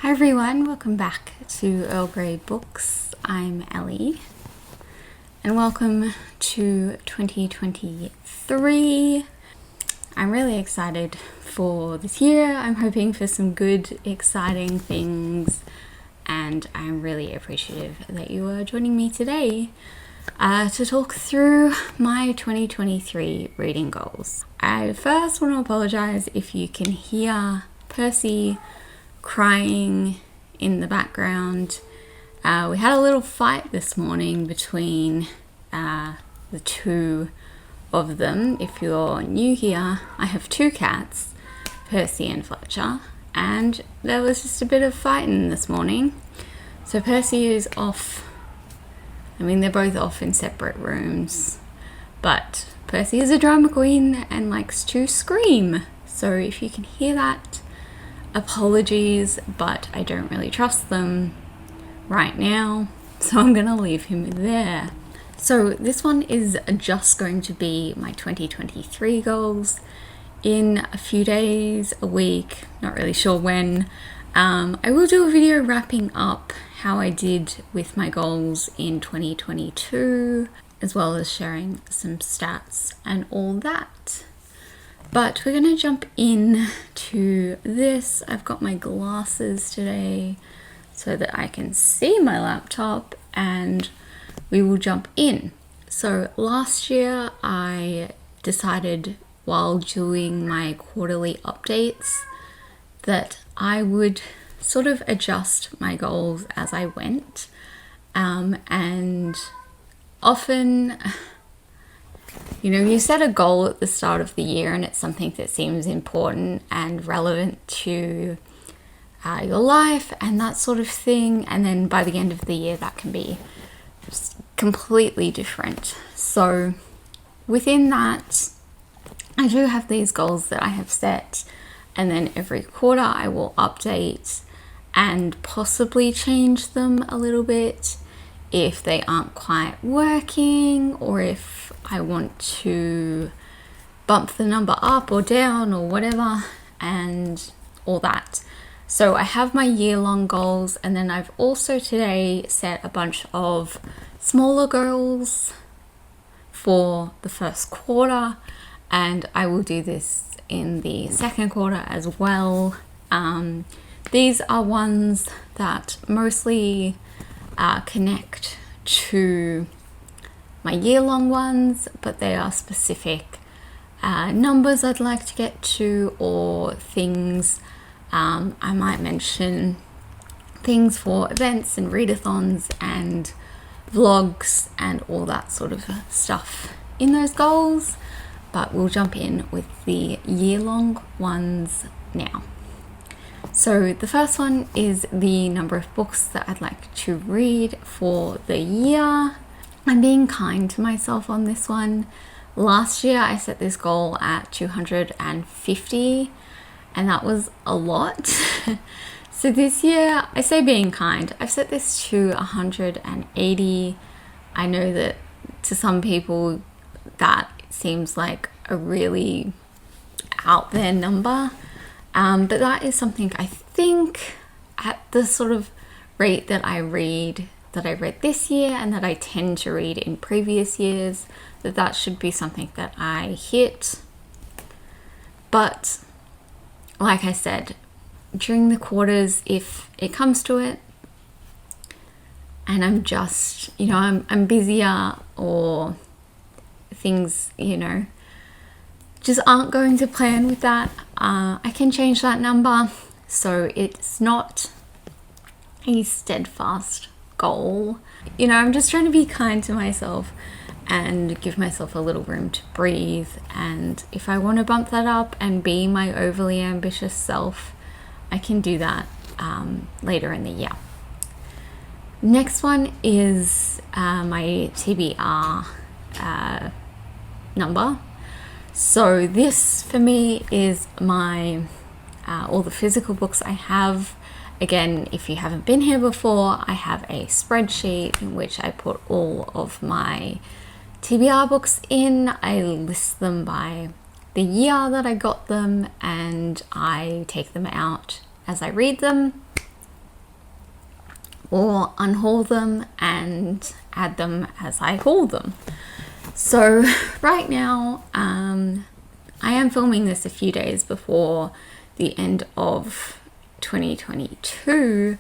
Hi everyone, welcome back to Earl Grey Books. I'm Ellie and welcome to 2023. I'm really excited for this year. I'm hoping for some good, exciting things, and I'm really appreciative that you are joining me today to talk through my 2023 reading goals. I first want to apologize if you can hear Percy crying in the background. We had a little fight this morning between the two of them. If you're new here, I have two cats, Percy and Fletcher, and there was just a bit of fighting this morning. So Percy is off. I mean, they're both off in separate rooms, but Percy is a drama queen and likes to scream. So if you can hear that, apologies, but I don't really trust them right now, so I'm gonna leave him there. So this one is just going to be my 2023 goals. In a few days, a week, not really sure when, I will do a video wrapping up how I did with my goals in 2022, as well as sharing some stats and all that. But we're going to jump in to this. I've got my glasses today so that I can see my laptop, and we will jump in. So last year I decided while doing my quarterly updates that I would sort of adjust my goals as I went. And often, you set a goal at the start of the year and it's something that seems important and relevant to your life and that sort of thing. And then by the end of the year, that can be just completely different. So within that, I do have these goals that I have set, and then every quarter I will update and possibly change them a little bit if they aren't quite working, or if I want to bump the number up or down or whatever, and all that. So I have my year-long goals, and then I've also today set a bunch of smaller goals for the first quarter, and I will do this in the second quarter as well. These are ones that mostly connect to my year-long ones, but they are specific numbers I'd like to get to, or things. I might mention things for events and readathons and vlogs and all that sort of stuff in those goals, but we'll jump in with the year-long ones now. So the first one is the number of books that I'd like to read for the year. I'm being kind to myself on this one. Last year I set this goal at 250, and that was a lot. So this year, I say being kind, I've set this to 180. I know that to some people that seems like a really out there number. But that is something I think at the sort of rate that I read this year and that I tend to read in previous years, that should be something that I hit. But like I said, during the quarters, if it comes to it and I'm just, I'm busier, or things, just aren't going to plan with that, I can change that number. So it's not a steadfast goal. I'm just trying to be kind to myself and give myself a little room to breathe. And if I want to bump that up and be my overly ambitious self, I can do that later in the year. Next one is my TBR number. So this for me is my all the physical books I have. Again, if you haven't been here before, I have a spreadsheet in which I put all of my TBR books in. I list them by the year that I got them, and I take them out as I read them. or unhaul them and add them as I haul them. So right now, I am filming this a few days before the end of 2022,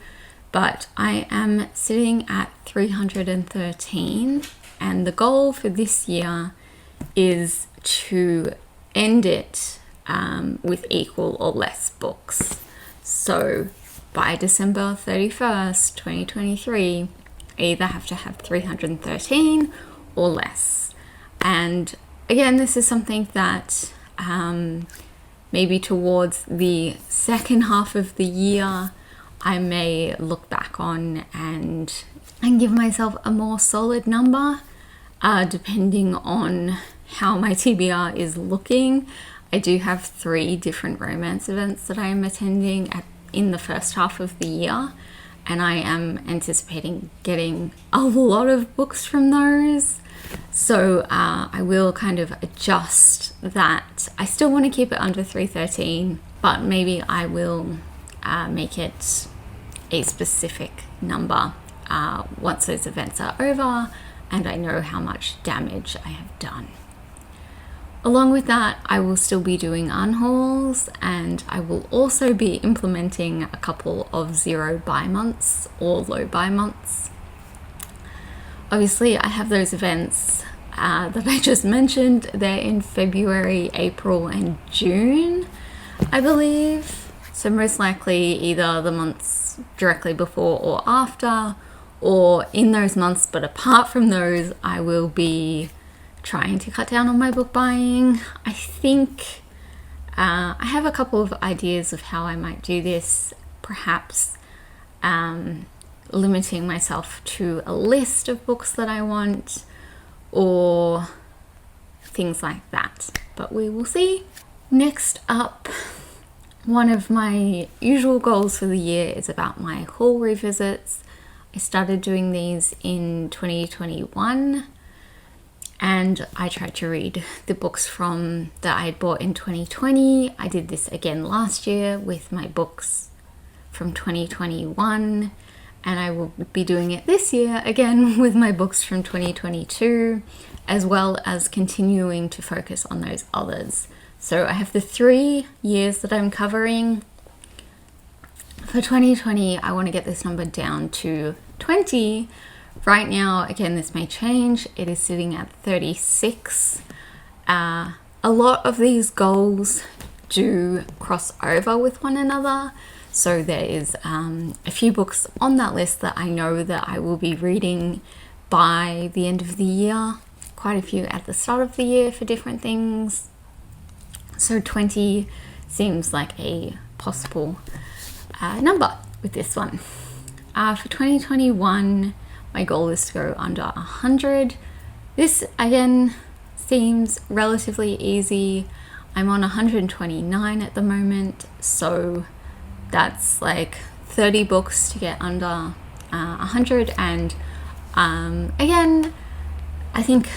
but I am sitting at 313, and the goal for this year is to end it with equal or less books. So by December 31st, 2023, I either have to have 313 or less. And again, this is something that maybe towards the second half of the year, I may look back on and give myself a more solid number, depending on how my TBR is looking. I do have 3 different romance events that I am attending in the first half of the year, and I am anticipating getting a lot of books from those. So I will kind of adjust that. I still want to keep it under 313, but maybe I will make it a specific number once those events are over and I know how much damage I have done. Along with that, I will still be doing unhauls, and I will also be implementing a couple of 0 buy months or low buy months. Obviously, I have those events that I just mentioned. They're in February, April, and June, I believe. So most likely either the months directly before or after, or in those months, but apart from those, I will be trying to cut down on my book buying. I think I have a couple of ideas of how I might do this, perhaps limiting myself to a list of books that I want, or things like that, but we will see. Next up, one of my usual goals for the year is about my haul revisits. I started doing these in 2021, and I tried to read the books that I bought in 2020. I did this again last year with my books from 2021, and I will be doing it this year again with my books from 2022, as well as continuing to focus on those others. So I have the 3 years that I'm covering. For 2020, I want to get this number down to 20. Right now, again, this may change. It is sitting at 36. A lot of these goals do cross over with one another. So there is a few books on that list that I know that I will be reading by the end of the year. Quite a few at the start of the year for different things. So 20 seems like a possible number with this one. For 2021, my goal is to go under 100. This again seems relatively easy. I'm on 129 at the moment, so that's like 30 books to get under 100. And again, I think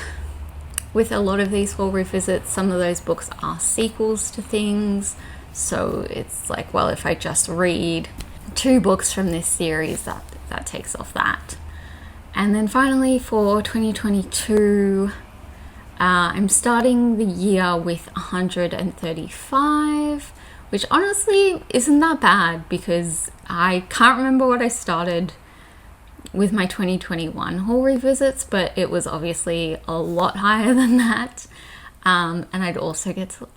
with a lot of these full revisits, some of those books are sequels to things. So it's like, well, if I just read 2 books from this series, that takes off that. And then finally for 2022, I'm starting the year with 135, which honestly isn't that bad because I can't remember what I started with my 2021 haul revisits, but it was obviously a lot higher than that. And I'd also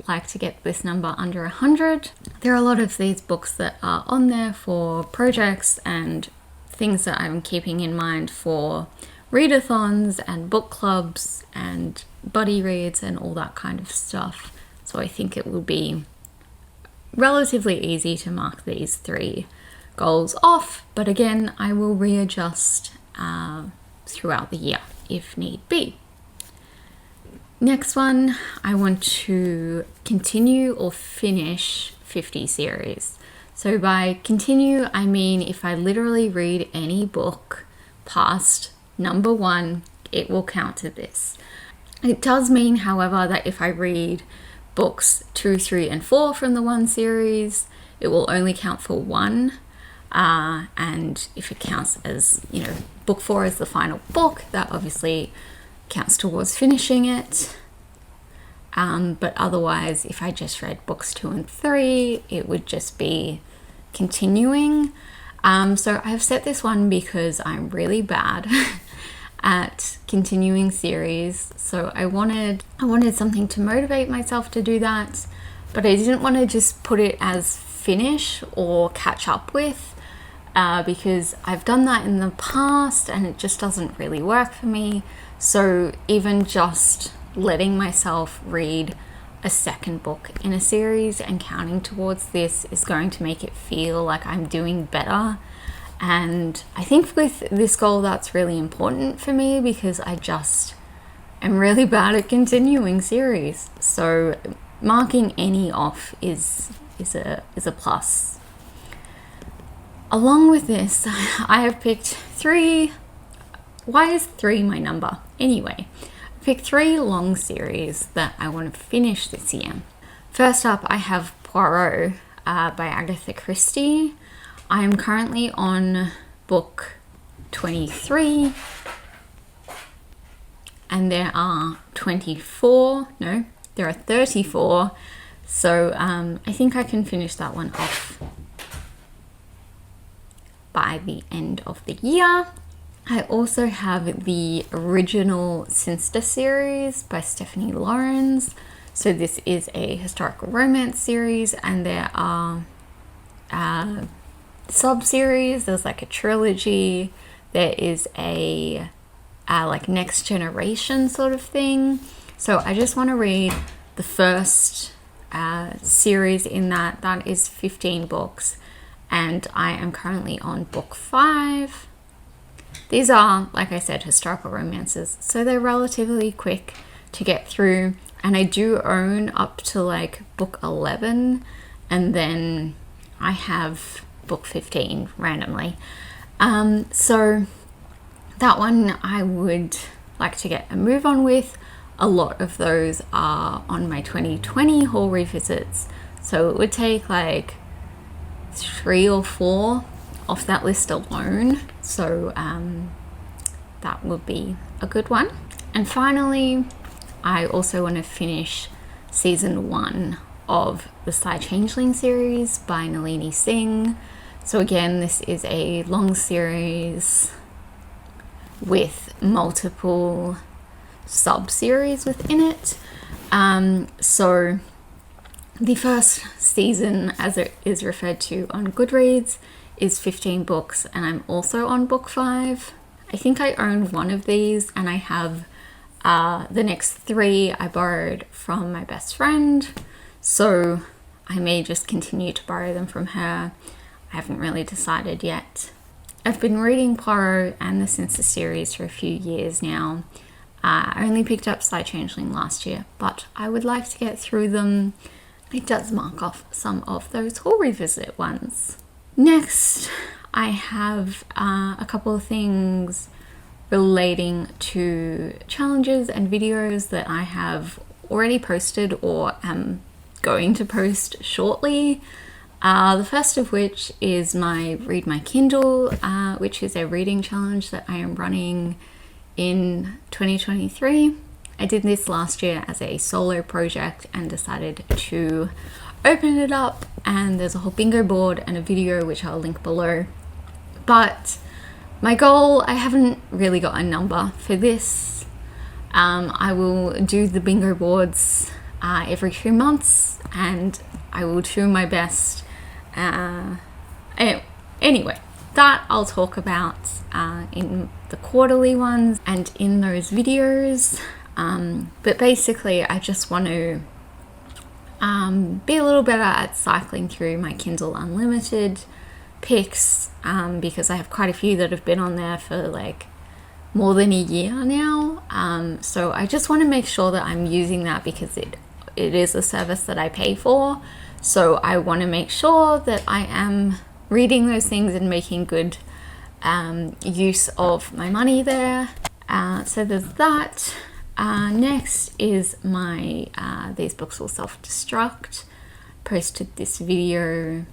like to get this number under 100. There are a lot of these books that are on there for projects and things that I'm keeping in mind for readathons and book clubs and buddy reads and all that kind of stuff. So I think it will be relatively easy to mark these 3 goals off, but again, I will readjust throughout the year if need be. Next one, I want to continue or finish 50 series. So by continue, I mean if I literally read any book past number 1, it will count to this. It does mean, however, that if I read books 2, 3, and 4 from the 1 series, it will only count for 1. And if it counts as, you know, book 4 is the final book, that obviously counts towards finishing it. But otherwise, if I just read books 2 and 3, it would just be continuing. So I've set this one because I'm really bad at continuing series. So I wanted something to motivate myself to do that, but I didn't want to just put it as finish or catch up with, because I've done that in the past and it just doesn't really work for me. So even just letting myself read a second book in a series and counting towards this is going to make it feel like I'm doing better. And I think with this goal, that's really important for me because I just am really bad at continuing series. So marking any off is a plus. Along with this, I have picked 3. Why is 3 my number? Anyway, I picked 3 long series that I want to finish this year. First up, I have Poirot by Agatha Christie. I am currently on book 23, and there are 34, so I think I can finish that one off by the end of the year. I also have the original Sinster series by Stephanie Lawrence. So this is a historical romance series, and there are sub-series. There's like a trilogy. There is a like next generation sort of thing. So I just want to read the first series in that. That is 15 books, and I am currently on book 5. These are, like I said, historical romances, so they're relatively quick to get through, and I do own up to like book 11, and then I have book 15 randomly. So that one I would like to get a move on with. A lot of those are on my 2020 haul revisits, so it would take like 3 or 4 off that list alone. So that would be a good one. And finally, I also want to finish season 1 of the Psy Changeling series by Nalini Singh. So again, this is a long series with multiple sub-series within it. So the first season, as it is referred to on Goodreads, is 15 books, and I'm also on book 5. I think I own one of these, and I have the next 3 I borrowed from my best friend, so I may just continue to borrow them from her. I haven't really decided yet. I've been reading Poirot and the Sinster series for a few years now. I only picked up Psy Changeling last year, but I would like to get through them. It does mark off some of those haul revisit ones. Next, I have a couple of things relating to challenges and videos that I have already posted or am going to post shortly. The first of which is my Read My Kindle, which is a reading challenge that I am running in 2023. I did this last year as a solo project and decided to open it up, and there's a whole bingo board and a video which I'll link below. But my goal, I haven't really got a number for this. I will do the bingo boards every 2 months, and I will do my best. Anyway, that I'll talk about in the quarterly ones and in those videos. But basically, I just want to be a little better at cycling through my Kindle Unlimited picks, because I have quite a few that have been on there for like more than a year now. So I just want to make sure that I'm using that, because it is a service that I pay for. So I want to make sure that I am reading those things and making good use of my money there. So there's that. Next is my These Books Will Self-Destruct. Posted this video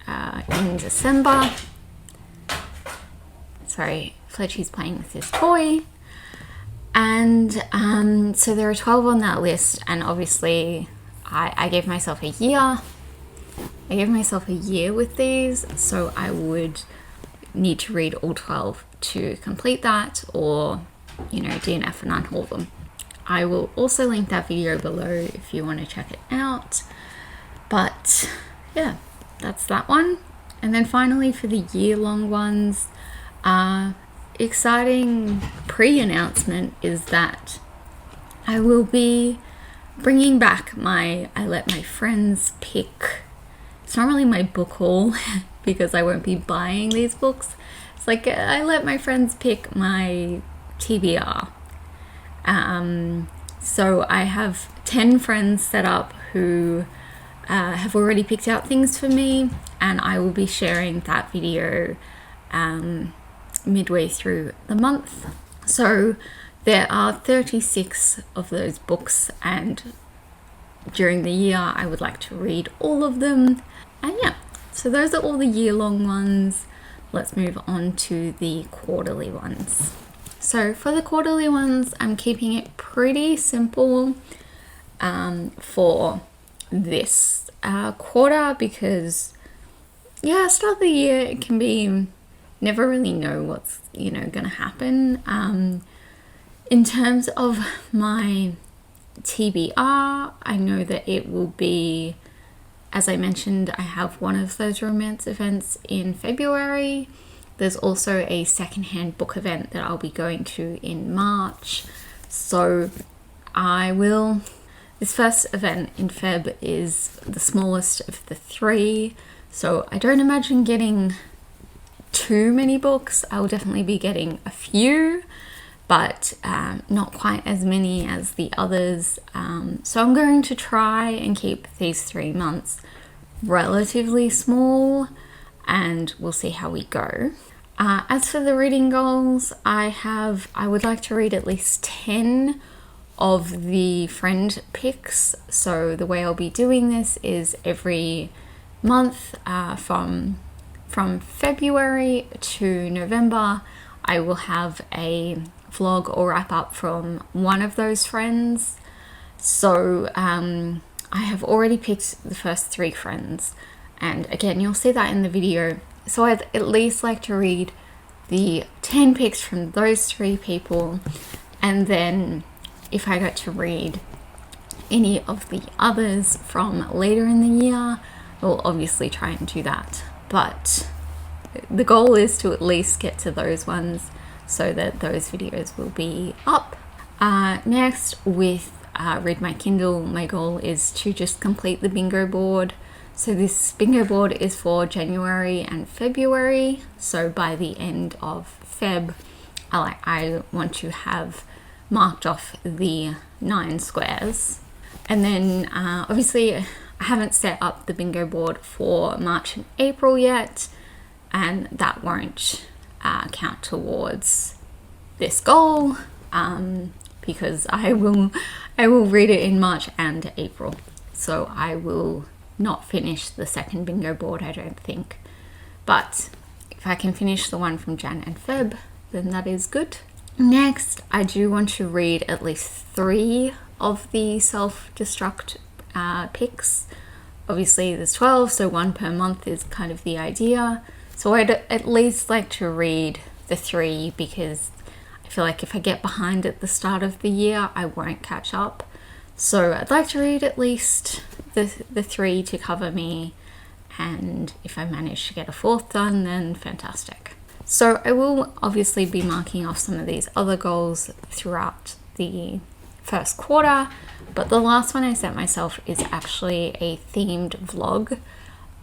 in December. Sorry, Fletchy's playing with his toy. And so there are 12 on that list, and obviously I gave myself a year. I gave myself a year with these, so I would need to read all 12 to complete that, or, you know, DNF and unhaul them. I will also link that video below if you want to check it out. But yeah, that's that one. And then finally for the year-long ones, exciting pre-announcement is that I will be bringing back my I Let My Friends Pick. It's not really my book haul because I won't be buying these books. It's like I let my friends pick my TBR. So I have 10 friends set up who have already picked out things for me, and I will be sharing that video midway through the month. So there are 36 of those books, and during the year I would like to read all of them. And yeah, so those are all the year-long ones. Let's move on to the quarterly ones. So for the quarterly ones, I'm keeping it pretty simple for this quarter, because yeah, start of the year it can be, never really know what's, you know, gonna happen. In terms of my TBR, I know that it will be, as I mentioned, I have one of those romance events in February. There's also a secondhand book event that I'll be going to in March. So this first event in Feb is the smallest of the three. So I don't imagine getting too many books. I'll definitely be getting a few, but not quite as many as the others. So I'm going to try and keep these 3 months relatively small, and we'll see how we go. As for the reading goals, I would like to read at least 10 of the friend picks. So the way I'll be doing this is every month from February to November, I will have a vlog or wrap up from one of those friends. So I have already picked the first 3 friends, and again, you'll see that in the video. So I'd at least like to read the 10 picks from those 3 people, and then if I got to read any of the others from later in the year, we'll obviously try and do that. But the goal is to at least get to those ones so that those videos will be up. Next, with Read My Kindle, my goal is to just complete the bingo board. So this bingo board is for January and February. So by the end of Feb, I want to have marked off the 9 squares. And then obviously I haven't set up the bingo board for March and April yet, and that won't count towards this goal because I will read it in March and April. So I will not finish the second bingo board, I don't think. But if I can finish the one from Jan and Feb, then that is good. Next, I do want to read at least 3 of the self-destruct picks. Obviously there's 12, so 1 per month is kind of the idea. So I'd at least like to read the 3, because I feel like if I get behind at the start of the year, I won't catch up. So I'd like to read at least the 3 to cover me, and if I manage to get a 4th done, then fantastic. So I will obviously be marking off some of these other goals throughout the first quarter, but the last one I set myself is actually a themed vlog.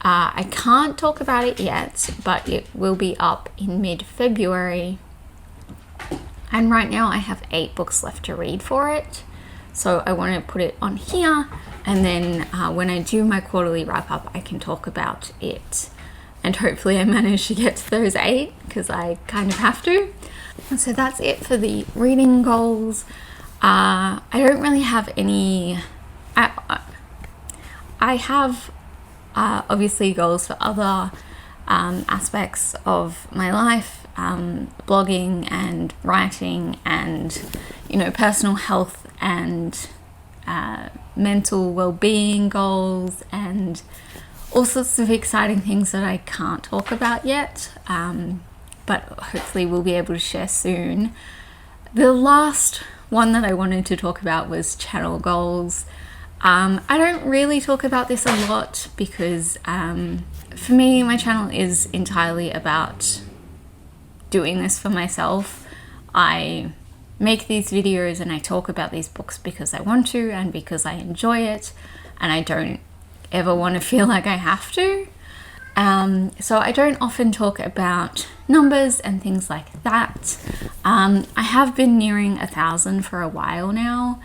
I can't talk about it yet, but it will be up in mid-February, and right now I have 8 books left to read for it. So I want to put it on here, and then when I do my quarterly wrap up, I can talk about it. And hopefully I manage to get to those 8, because I kind of have to. And so that's it for the reading goals. I don't really have any... I have obviously goals for other aspects of my life, blogging and writing and, you know, personal health and mental well-being goals and all sorts of exciting things that I can't talk about yet, but hopefully we'll be able to share soon. The last one that I wanted to talk about was channel goals. I don't really talk about this a lot because for me, my channel is entirely about doing this for myself. I make these videos and I talk about these books because I want to and because I enjoy it, and I don't ever want to feel like I have to. So I don't often talk about numbers and things like that. I have been nearing 1,000 for a while now.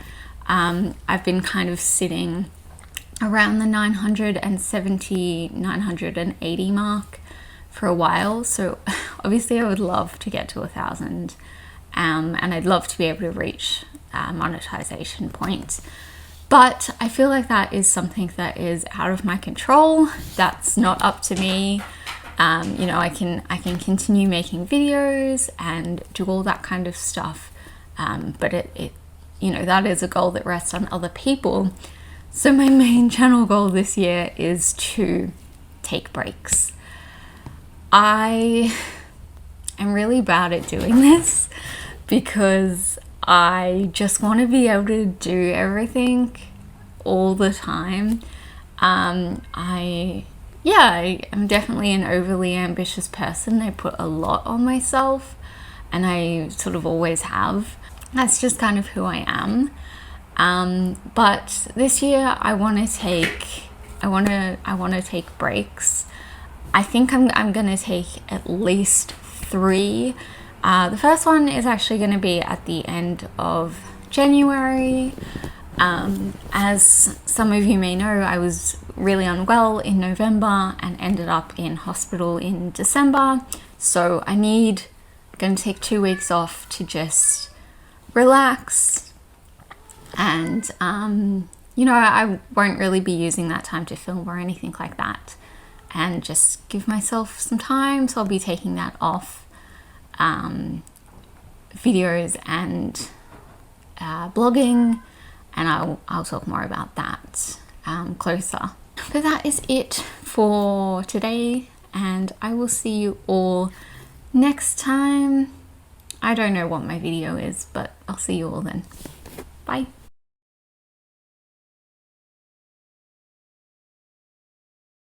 I've been kind of sitting around the 970, 980 mark for a while. So obviously I would love to get to 1,000, and I'd love to be able to reach monetization points. But I feel like that is something that is out of my control. That's not up to me. You know, I can continue making videos and do all that kind of stuff. But it, you know, that is a goal that rests on other people. So my main channel goal this year is to take breaks. I am really bad at doing this because I just want to be able to do everything all the time. I am definitely an overly ambitious person. I put a lot on myself, and I sort of always have. That's just kind of who I am. But this year I want to take breaks. I think I'm gonna take at least 3. The first one is actually going to be at the end of January. As some of you may know, I was really unwell in November and ended up in hospital in December. So I'm going to take 2 weeks off to just relax. And, you know, I won't really be using that time to film or anything like that. And just give myself some time. So I'll be taking that off. Videos and blogging, and I'll talk more about that closer. But that is it for today, and I will see you all next time. I don't know what my video is, but I'll see you all then. Bye.